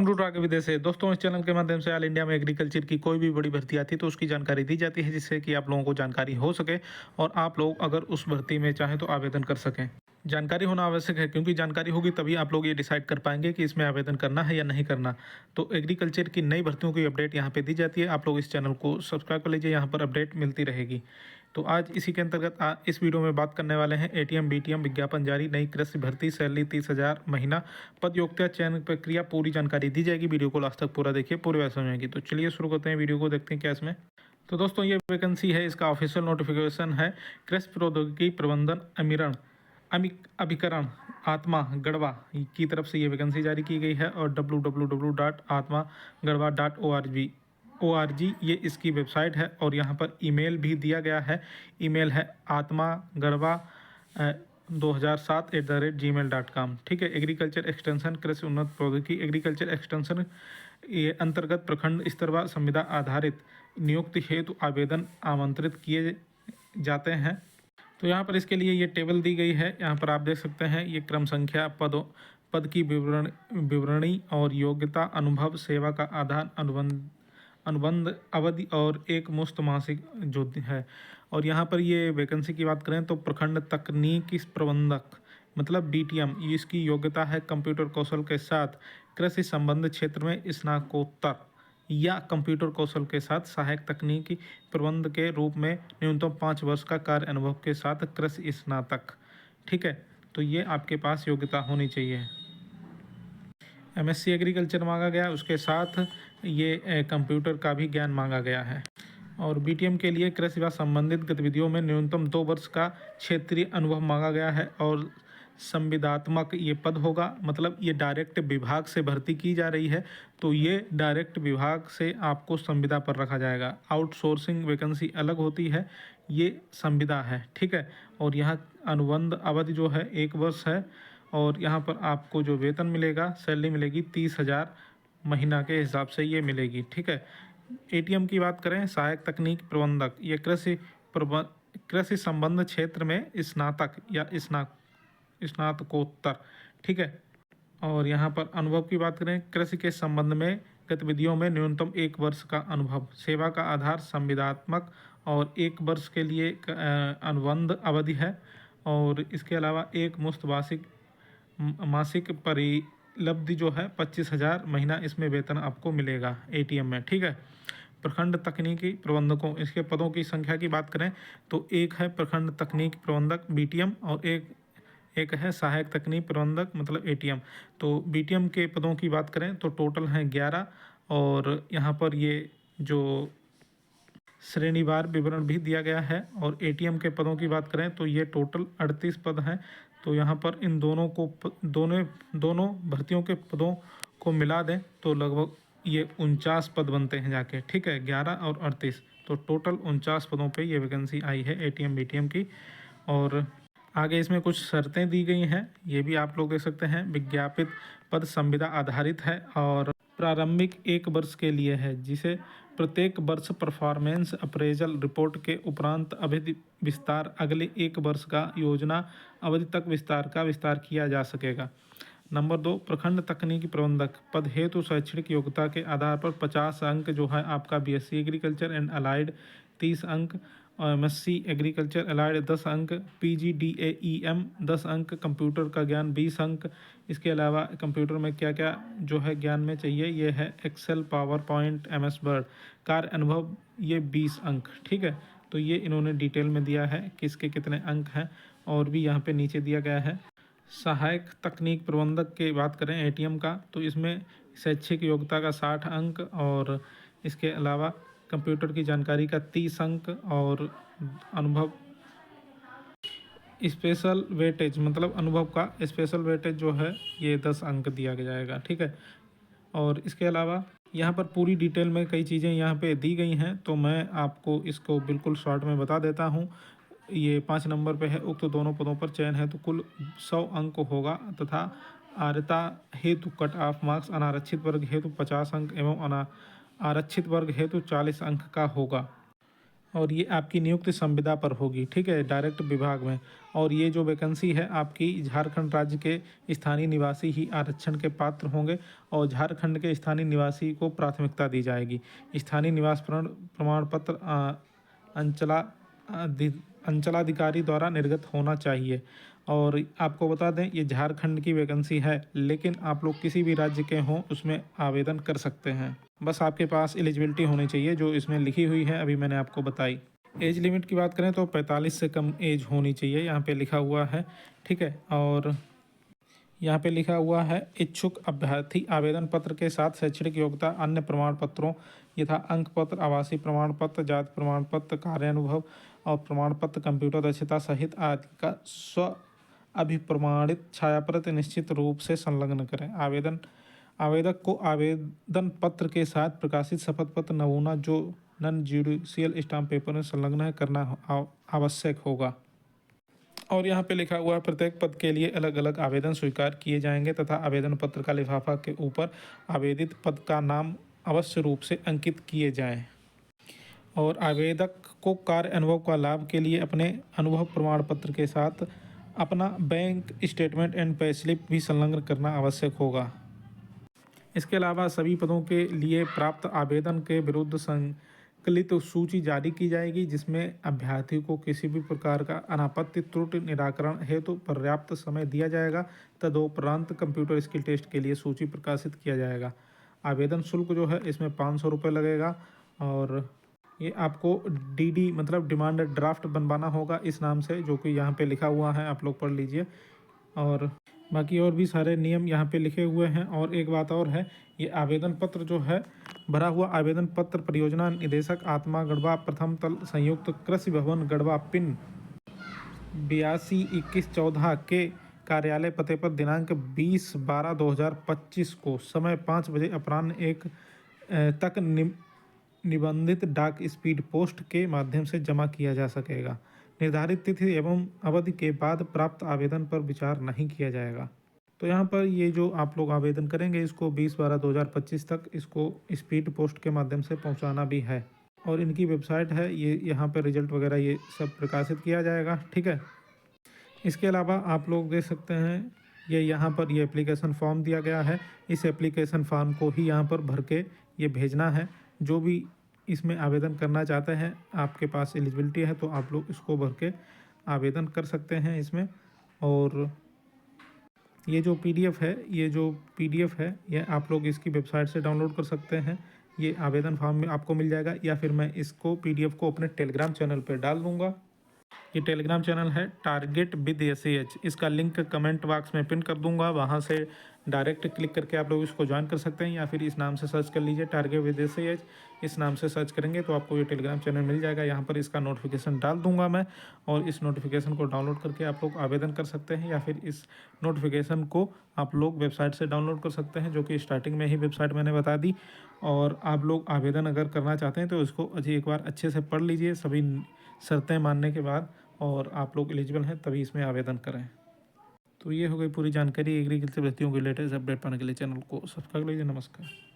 Computer आगे विदेश से दोस्तों, इस चैनल के माध्यम से ऑल इंडिया में एग्रीकल्चर की कोई भी बड़ी भर्ती आती है तो उसकी जानकारी दी जाती है, जिससे कि आप लोगों को जानकारी हो सके और आप लोग अगर उस भर्ती में चाहें तो आवेदन कर सकें। जानकारी होना आवश्यक है, क्योंकि जानकारी होगी तभी आप लोग ये डिसाइड कर पाएंगे कि इसमें आवेदन करना है या नहीं करना। तो एग्रीकल्चर की नई भर्तियों की अपडेट यहाँ पे दी जाती है। आप लोग इस चैनल को सब्सक्राइब कर लीजिए, यहाँ पर अपडेट मिलती रहेगी। तो आज इसी के अंतर्गत इस वीडियो में बात करने वाले हैं एटीएम बीटीएम विज्ञापन जारी, नई कृषि भर्ती, सैलरी 30,000 महीना, पद योग्यता, चयन प्रक्रिया, पूरी जानकारी दी जाएगी। वीडियो को लास्ट तक पूरा देखिए, पूरी बात समझेंगे। तो चलिए शुरू करते हैं वीडियो को, देखते हैं क्या इसमें। तो दोस्तों, ये वैकेंसी है, इसका ऑफिशियल नोटिफिकेशन है कृषि प्रौद्योगिकी प्रबंधन अभिकरण आत्मा गढ़वा की तरफ से ये वैकेंसी जारी की गई है और www.atmagढ़वा.org ये इसकी वेबसाइट है और यहाँ पर ईमेल भी दिया गया है। ईमेल है atmagढ़वा2007@gmail.com। ठीक है। एग्रीकल्चर एक्सटेंशन कृषि उन्नत प्रौद्योगिकी एग्रीकल्चर एक्सटेंशन ये अंतर्गत प्रखंड स्तर व संविदा आधारित नियुक्ति हेतु आवेदन आमंत्रित किए जाते हैं। तो यहाँ पर इसके लिए ये टेबल दी गई है, यहाँ पर आप देख सकते हैं। ये क्रम संख्या, पद की विवरणी और योग्यता, अनुभव, सेवा का आधार, अनुबंध अवधि और एक मुश्त मासिक जो है। और यहाँ पर ये वैकेंसी की बात करें तो प्रखंड तकनीकी प्रबंधक मतलब बीटीएम, इसकी योग्यता है कंप्यूटर कौशल के साथ कृषि संबंध क्षेत्र में स्नातकोत्तर या कंप्यूटर कौशल के साथ सहायक तकनीकी प्रबंध के रूप में न्यूनतम 5 वर्ष का कार्य अनुभव के साथ कृषि स्नातक। ठीक है। तो ये आपके पास योग्यता होनी चाहिए। एमएससी एग्रीकल्चर मांगा गया, उसके साथ ये कंप्यूटर का भी ज्ञान मांगा गया है। और बीटीएम के लिए कृषि व संबंधित गतिविधियों में न्यूनतम 2 वर्ष का क्षेत्रीय अनुभव मांगा गया है। और संविदात्मक ये पद होगा, मतलब ये डायरेक्ट विभाग से भर्ती की जा रही है, तो ये डायरेक्ट विभाग से आपको संविदा पर रखा जाएगा। आउटसोर्सिंग वैकेंसी अलग होती है, ये संविदा है। ठीक है। और यहाँ अनुबंध अवधि जो है 1 वर्ष है। और यहाँ पर आपको जो वेतन मिलेगा, सैलरी मिलेगी 30,000 महीना के हिसाब से ये मिलेगी। ठीक है। एटीएम की बात करें, सहायक तकनीक प्रबंधक, ये कृषि संबंध क्षेत्र में स्नातक या स्नातकोत्तर। ठीक है। और यहाँ पर अनुभव की बात करें, कृषि के संबंध में गतिविधियों में न्यूनतम 1 वर्ष का अनुभव, सेवा का आधार संविदात्मक और 1 वर्ष के लिए अनुबंध अवधि है। और इसके अलावा एक मुश्त मासिक परिलब्धि जो है 25,000 महीना, इसमें वेतन आपको मिलेगा एटीएम में। ठीक है। प्रखंड तकनीकी प्रबंधकों, इसके पदों की संख्या की बात करें तो एक है प्रखंड तकनीकी प्रबंधक बीटीएम और एक है सहायक तकनीक प्रबंधक मतलब एटीएम। तो बीटीएम के पदों की बात करें तो टोटल हैं 11। और यहाँ पर ये जो श्रेणीवार विवरण भी दिया गया है। और एटीएम के पदों की बात करें तो ये टोटल 38 पद हैं। तो यहाँ पर इन दोनों भर्तियों के पदों को मिला दें तो लगभग ये 49 पद बनते हैं जाके। ठीक है। 11 और 38, तो टोटल 49 पदों पे ये वैकेंसी आई है एटीएम बीटीएम की। और आगे इसमें कुछ शर्तें दी गई हैं, ये भी आप लोग देख सकते हैं। विज्ञापित पद संविदा आधारित है और प्रारंभिक 1 वर्ष के लिए है, जिसे प्रत्येक वर्ष परफॉर्मेंस अप्रेजल रिपोर्ट के उपरांत अवधि विस्तार अगले 1 वर्ष का योजना अवधि तक विस्तार किया जा सकेगा। नंबर 2, प्रखंड तकनीकी प्रबंधक पद हेतु शैक्षणिक योग्यता के आधार पर 50 अंक जो है आपका बीएससी एग्रीकल्चर एंड अलाइड 30 अंक, एमएससी एग्रीकल्चर अलाइड 10 अंक, पीजीडीएईएम 10 अंक, कंप्यूटर का ज्ञान 20 अंक। इसके अलावा कंप्यूटर में क्या क्या जो है ज्ञान में चाहिए, ये है Excel, PowerPoint, MS Word, कार्य अनुभव, ये 20 अंक। ठीक है। तो ये इन्होंने डिटेल में दिया है किसके कितने अंक हैं, और भी यहाँ पे नीचे दिया गया है। सहायक तकनीक प्रबंधक की बात करें एटीएम का, तो इसमें शैक्षिक योग्यता का 60 अंक और इसके अलावा कंप्यूटर की जानकारी का 30 अंक और अनुभव स्पेशल वेटेज मतलब अनुभव का स्पेशल वेटेज जो है ये 10 अंक दिया जाएगा। ठीक है। और इसके अलावा यहाँ पर पूरी डिटेल में कई चीज़ें यहाँ पे दी गई हैं, तो मैं आपको इसको बिल्कुल शॉर्ट में बता देता हूँ। ये 5 नंबर पे है, उक्त दोनों पदों पर चयन है तो कुल 100 अंक होगा तथा आर्यता हेतु कट ऑफ मार्क्स अनारक्षित वर्ग हेतु 50 अंक एवं आरक्षित वर्ग हेतु 40 अंक का होगा। और ये आपकी नियुक्ति संविदा पर होगी, ठीक है, डायरेक्ट विभाग में। और ये जो वैकेंसी है आपकी झारखंड राज्य के स्थानीय निवासी ही आरक्षण के पात्र होंगे और झारखंड के स्थानीय निवासी को प्राथमिकता दी जाएगी। स्थानीय निवास प्रमाण पत्र अंचलाधिकारी द्वारा निर्गत होना चाहिए। और आपको बता दें ये झारखंड की वैकेंसी है, लेकिन आप लोग किसी भी राज्य के हों उसमें आवेदन कर सकते हैं। बस आपके पास एलिजिबिलिटी होनी चाहिए जो इसमें लिखी हुई है, अभी मैंने आपको बताई। एज लिमिट की बात करें तो 45 से कम एज होनी चाहिए, यहाँ पे लिखा हुआ है, ठीक है। और यहाँ पे लिखा हुआ है इच्छुक अभ्यर्थी आवेदन पत्र के साथ शैक्षणिक योग्यता, अन्य प्रमाण पत्रों यथा अंक पत्र, आवासीय प्रमाण पत्र, जाति प्रमाण पत्र, कार्यानुभव और प्रमाण पत्र, कंप्यूटर दक्षता सहित आदि का स्व अभिप्रमाणित छायाप्रति निश्चित रूप से संलग्न करें। आवेदक को आवेदन पत्र के साथ प्रकाशित शपथ पत्र नमूना जो नॉन ज्यूडिशियल स्टाम्प पेपर में संलग्न है करना आवश्यक होगा। और यहाँ पे लिखा हुआ है प्रत्येक पद के लिए अलग अलग आवेदन स्वीकार किए जाएंगे तथा आवेदन पत्र का लिफाफा के ऊपर आवेदित पद का नाम अवश्य रूप से अंकित किए जाएं। और आवेदक को कार्य अनुभव का लाभ के लिए अपने अनुभव प्रमाण पत्र के साथ अपना bank statement and pay slip भी संलग्न करना आवश्यक होगा। इसके अलावा सभी पदों के लिए प्राप्त आवेदन के विरुद्ध संकलित सूची जारी की जाएगी, जिसमें अभ्यर्थी को किसी भी प्रकार का अनापत्ति त्रुटि निराकरण हेतु पर्याप्त समय दिया जाएगा। तदुपरांत कंप्यूटर स्किल टेस्ट के लिए सूची प्रकाशित किया जाएगा। आवेदन शुल्क जो है इसमें 500 रुपये लगेगा। और ये आपको DD मतलब डिमांड ड्राफ्ट बनवाना होगा इस नाम से, जो कि यहाँ पे लिखा हुआ है, आप लोग पढ़ लीजिए। और बाकी और भी सारे नियम यहाँ पे लिखे हुए हैं। और एक बात और है, ये आवेदन पत्र जो है भरा हुआ आवेदन पत्र परियोजना निदेशक आत्मा गढ़वा प्रथम तल संयुक्त कृषि भवन गढ़वा पिन 822114 के कार्यालय पते पर दिनांक 20/12/2025 को समय 5 बजे अपराह्न 1 तक निबंधित डाक स्पीड पोस्ट के माध्यम से जमा किया जा सकेगा। निर्धारित तिथि एवं अवधि के बाद प्राप्त आवेदन पर विचार नहीं किया जाएगा। तो यहाँ पर ये जो आप लोग आवेदन करेंगे इसको 20/12/2025 तक इसको स्पीड पोस्ट के माध्यम से पहुँचाना भी है। और इनकी वेबसाइट है, ये यहाँ पर रिजल्ट वगैरह ये सब प्रकाशित किया जाएगा, ठीक है। इसके अलावा आप लोग देख सकते हैं ये यहाँ पर ये एप्लीकेशन फॉर्म दिया गया है। इस एप्लीकेशन फॉर्म को ही यहाँ पर भर के ये भेजना है। जो भी इसमें आवेदन करना चाहते हैं, आपके पास एलिजिबिलिटी है तो आप लोग इसको भर के आवेदन कर सकते हैं इसमें। और ये जो PDF है ये आप लोग इसकी वेबसाइट से डाउनलोड कर सकते हैं। ये आवेदन फॉर्म में आपको मिल जाएगा, या फिर मैं इसको PDF को अपने टेलीग्राम चैनल पर डाल दूँगा। ये टेलीग्राम चैनल है टारगेट विद SAH, इसका लिंक कमेंट बॉक्स में पिन कर दूंगा, वहाँ से डायरेक्ट क्लिक करके आप लोग इसको ज्वाइन कर सकते हैं, या फिर इस नाम से सर्च कर लीजिए टारगेट विद SAH। इस नाम से सर्च करेंगे तो आपको ये टेलीग्राम चैनल मिल जाएगा। यहाँ पर इसका नोटिफिकेशन डाल दूंगा मैं, और इस नोटिफिकेशन को डाउनलोड करके आप लोग आवेदन कर सकते हैं, या फिर इस नोटिफिकेशन को आप लोग वेबसाइट से डाउनलोड कर सकते हैं, जो कि स्टार्टिंग में ही वेबसाइट मैंने बता दी। और आप लोग आवेदन अगर करना चाहते हैं तो इसको अजी एक बार अच्छे से पढ़ लीजिए सभी शर्तें मानने के बाद, और आप लोग एलिजिबल हैं तभी इसमें आवेदन करें। तो ये हो गई पूरी जानकारी एग्रीकल्चर भर्तियों के लेटेस्ट अपडेट पाने के लिए चैनल को सब्सक्राइब लीजिए। नमस्कार।